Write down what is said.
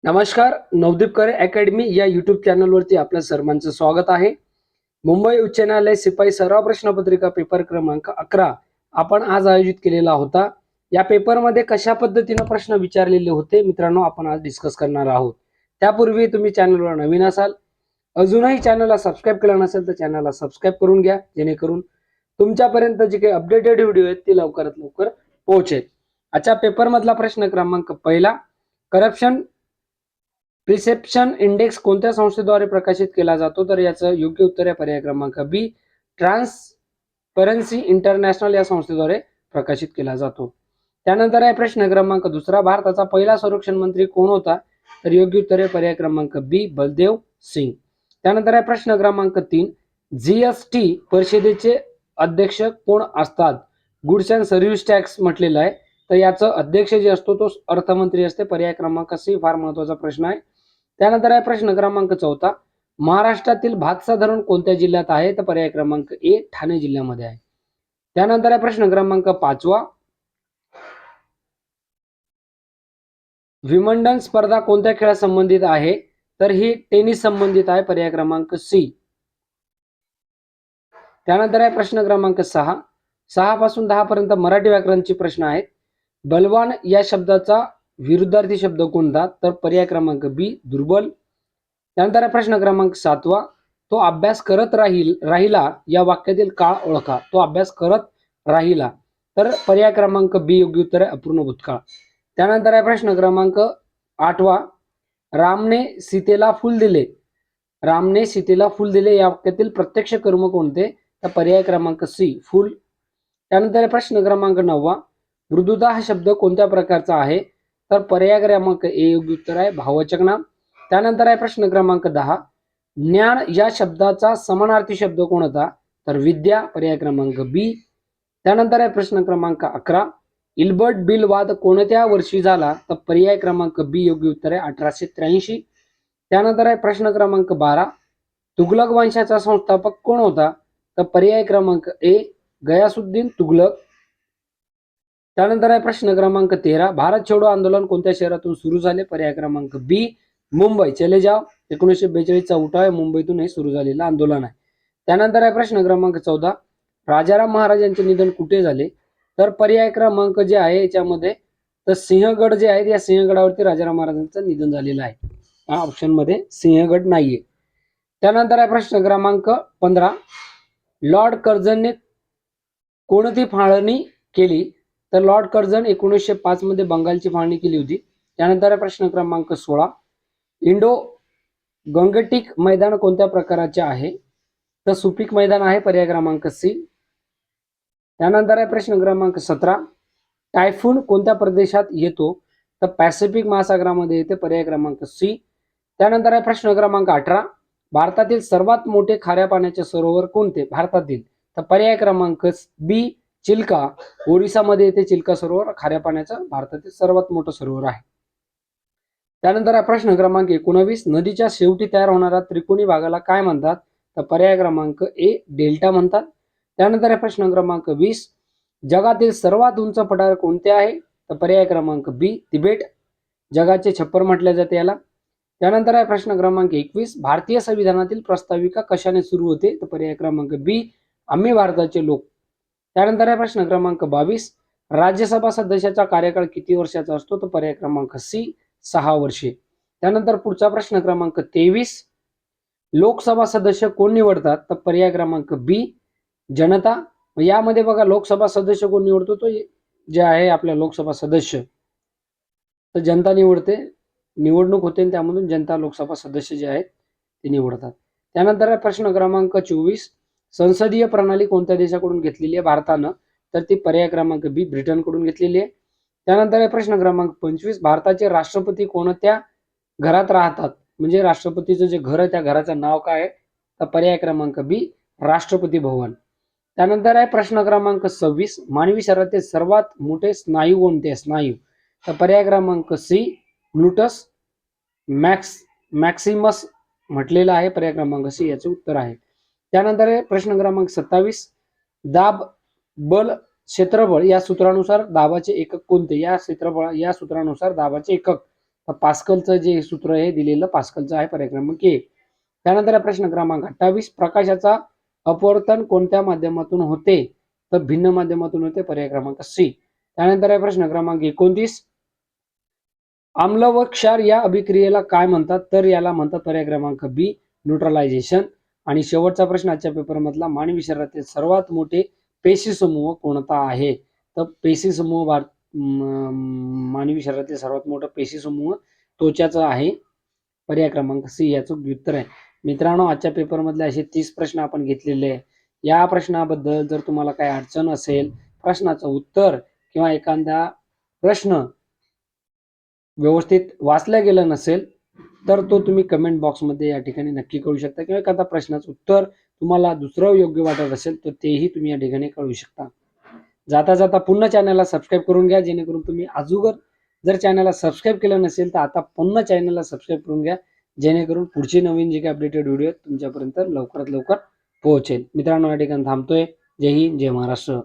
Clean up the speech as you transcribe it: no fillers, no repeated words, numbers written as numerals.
नमस्कार. नवदीप करे अकॅडमी या युट्यूब चॅनलवरती आपल्या सर्वांचं स्वागत आहे. मुंबई उच्च न्यायालय शिपाई सराव प्रश्नपत्रिका पेपर क्रमांक 11 आपण आज आयोजित केलेला होता. या पेपरमध्ये कशा पद्धतीने प्रश्न विचारलेले होते मित्रांनो आपण आज डिस्कस करणार आहोत. त्यापूर्वी तुम्ही चॅनलवर नवीन असाल, अजूनही चॅनलला सबस्क्राईब केलं नसेल तर चॅनलला सबस्क्राईब करून घ्या, जेणेकरून तुमच्यापर्यंत जे काही अपडेटेड व्हिडिओ आहेत ते लवकरात लवकर पोहोचेल. आजच्या पेपरमधला प्रश्न क्रमांक पहिला, करप्शन प्रिसेप्शन इंडेक्स कोणत्या संस्थेद्वारे प्रकाशित केला जातो? तर याचं योग्य उत्तर आहे पर्याय क्रमांक बी, ट्रान्सपरन्सी इंटरनॅशनल या संस्थेद्वारे प्रकाशित केला जातो. त्यानंतर आहे प्रश्न क्रमांक दुसरा, भारताचा पहिला संरक्षण मंत्री कोण होता? तर योग्य उत्तर आहे पर्याय क्रमांक बी, बलदेव सिंग. त्यानंतर आहे प्रश्न क्रमांक 3, जीएसटी परिषदेचे अध्यक्ष कोण असतात? गुड्स अँड सर्व्हिस टॅक्स म्हटलेलं आहे, तर याचं अध्यक्ष जे असतो तो अर्थमंत्री असते. पर्याय क्रमांक सी फार महत्वाचा प्रश्न आहे. त्यानंतर आहे प्रश्न क्रमांक चौथा, महाराष्ट्रातील भातसा धरण कोणत्या जिल्ह्यात आहे? तर पर्याय क्रमांक ए, ठाणे जिल्ह्यामध्ये आहे. त्यानंतर आहे प्रश्न क्रमांक पाचवा, विम्बल्डन स्पर्धा कोणत्या खेळात संबंधित आहे? तर ही टेनिस संबंधित आहे. पर्याय क्रमांक सी. त्यानंतर आहे प्रश्न क्रमांक 6 पासून 10 पर्यंत मराठी व्याकरणचे प्रश्न आहेत. बलवान या शब्दाचा विरुद्धार्थी शब्द कोणता? तर पर्याय क्रमांक बी, दुर्बल. त्यानंतर आहे प्रश्न क्रमांक 7, तो अभ्यास करत राहिला या वाक्यातील काळ ओळखा. तो अभ्यास करत राहिला, तर पर्याय क्रमांक बी योग्य उत्तर आहे, अपूर्ण भूतकाळ. त्यानंतर आहे प्रश्न क्रमांक 8, रामने सीतेला फूल दिले. रामने सीतेला फूल दिले या वाक्यातील प्रत्यक्ष कर्म कोणते? तर पर्याय क्रमांक सी, फूल. त्यानंतर आहे प्रश्न क्रमांक 9, मृदुता हा शब्द कोणत्या प्रकारचा आहे? तर पर्याय क्रमांक ए योग्य उत्तर आहे, भाववाचक नाम. त्यानंतर आहे प्रश्न क्रमांक 10, ज्ञान या शब्दाचा समानार्थी शब्द कोणता? तर विद्या. पर्याय क्रमांक बी. त्यानंतर आहे प्रश्न क्रमांक 11, इल्बर्ट बिल वाद कोणत्या वर्षी झाला? तर पर्याय क्रमांक बी योग्य उत्तर आहे, 1883. त्यानंतर आहे प्रश्न क्रमांक 12, तुघलक वंशाचा संस्थापक कोण होता? तर पर्याय क्रमांक ए, गयासुद्दीन तुघलक. त्यानंतर आहे प्रश्न क्रमांक 13, भारत छोडो आंदोलन कोणत्या शहरातून सुरू झाले? पर्याय क्रमांक बी, मुंबई. चले जाव 1942चा उठाव आहे, मुंबईतून हे सुरू झालेलं आंदोलन आहे. त्यानंतर आहे प्रश्न क्रमांक 14, राजाराम महाराजांचे निधन कुठे झाले? तर पर्याय क्रमांक जे आहे याच्यामध्ये तर सिंहगड जे आहे या सिंहगडावरती राजाराम महाराजांचं निधन झालेलं आहे. या ऑप्शन मध्ये सिंहगड नाहीये. त्यानंतर आहे प्रश्न क्रमांक 15, लॉर्ड कर्झनने कोणती फाळणी केली? तर लॉर्ड कर्झन 1905 मध्ये बंगालची फाळणी केली होती. त्यानंतर आहे प्रश्न क्रमांक 16, इंडो गंगटिक मैदान कोणत्या प्रकारचे आहे? तर सुपीक मैदान आहे. पर्याय क्रमांक सी. त्यानंतर आहे प्रश्न क्रमांक 17, टायफून कोणत्या प्रदेशात येतो? तर पॅसिफिक महासागरामध्ये येते. पर्याय क्रमांक सी. त्यानंतर आहे प्रश्न क्रमांक 18, भारतातील सर्वात मोठे खाऱ्या पाण्याचे सरोवर कोणते? भारतातील तर पर्याय क्रमांक बी, चिल्का. ओरिसामध्ये येते चिल्का सरोवर, खाऱ्या पाण्याचं भारतातील सर्वात मोठं सरोवर आहे. त्यानंतर आहे प्रश्न क्रमांक 19, नदीच्या शेवटी तयार होणाऱ्या त्रिकोणी भागाला काय म्हणतात? तर पर्याय क्रमांक ए, डेल्टा म्हणतात. त्यानंतर आहे प्रश्न क्रमांक 20, जगातील सर्वात उंच पठार कोणते आहे? तर पर्याय क्रमांक बी, तिबेट. जगाचे छप्पर म्हटले जाते याला. त्यानंतर आहे प्रश्न क्रमांक 21, भारतीय संविधानातील प्रस्ताविका कशाने सुरू होते? तर पर्याय क्रमांक बी, आम्ही भारताचे लोक. त्यानंतर आहे प्रश्न क्रमांक 22, राज्यसभा सदस्याचा कार्यकाळ किती वर्षाचा असतो? तर पर्याय क्रमांक सी, 6 वर्षे. त्यानंतर पुढचा प्रश्न क्रमांक 23, लोकसभा सदस्य कोण निवडतात? तर पर्याय क्रमांक बी, जनता. यामध्ये बघा लोकसभा सदस्य कोण निवडतो? तो जे आहे आपल्या लोकसभा सदस्य तर जनता निवडते. निवडणूक होते त्यामधून जनता लोकसभा सदस्य जे आहेत ते निवडतात. त्यानंतर प्रश्न क्रमांक 24, संसदीय प्रणाली कोणत्या देशाकडून घेतलेली आहे भारतानं? तर ती पर्याय क्रमांक बी, ब्रिटनकडून घेतलेली आहे. त्यानंतर प्रश्न क्रमांक 25, भारताचे राष्ट्रपती कोणत्या घरात राहतात? म्हणजे राष्ट्रपतीचं जे घर आहे त्या घराचं नाव काय आहे? तर पर्याय क्रमांक बी, राष्ट्रपती भवन. त्यानंतर आहे प्रश्न क्रमांक 26, मानवी शरीरातील सर्वात मोठे स्नायू कोणते? स्नायू तर पर्याय क्रमांक सी, ग्लुटस मॅक्सिमस म्हटलेला आहे. पर्याय क्रमांक सी याचे उत्तर आहे. त्यानंतर आहे प्रश्न क्रमांक 27, दाब बल क्षेत्रफळ या सूत्रानुसार दाबाचे एकक कोणते? या सूत्रानुसार दाबाचे एकक तर पास्कलचं जे सूत्र आहे दिलेलं पास्कलचं आहे पर्याय क्रमांक ए. त्यानंतर आहे प्रश्न क्रमांक 28, प्रकाशाचा अपवर्तन कोणत्या माध्यमातून होते? तर भिन्न माध्यमातून होते, पर्याय क्रमांक सी. त्यानंतर आहे प्रश्न क्रमांक 29, आम्ल व क्षार या अभिक्रियेला काय म्हणतात? तर याला म्हणतात पर्याय क्रमांक बी, न्यूट्रलायझेशन. आणि शेवटचा प्रश्न आजच्या पेपरमधला, मानवी शरीरातील सर्वात मोठे पेशी समूह कोणता आहे? तर पेशी समूह मानवी शरीरातील सर्वात मोठा पेशी समूह त्वचाचा आहे, पर्याय क्रमांक सी याचं उत्तर आहे. मित्रांनो, आजच्या पेपरमधले असे 30 प्रश्न आपण घेतलेले आहे. या प्रश्नाबद्दल जर तुम्हाला काही अडचण असेल, प्रश्नाचं उत्तर किंवा एखादा प्रश्न व्यवस्थित वाचला गेला नसेल तर तो तुम्ही कमेंट बॉक्समध्ये या ठिकाणी नक्की कळू शकता, किंवा एखादा प्रश्नाचं उत्तर तुम्हाला दुसरं योग्य वाटत असेल तर तेही तुम्ही या ठिकाणी कळू शकता. जाता जाता पुन्हा चॅनलला सबस्क्राईब करून घ्या, जेणेकरून तुम्ही अजून जर चॅनलला सबस्क्राईब केलं नसेल तर आता पुन्हा चॅनलला सबस्क्राईब करून घ्या, जेणेकरून पुढची नवीन जे काही अपडेटेड व्हिडिओ तुमच्यापर्यंत लवकरात लवकर पोहोचेल. मित्रांनो, या ठिकाणी थांबतोय. जय हिंद, जय महाराष्ट्र.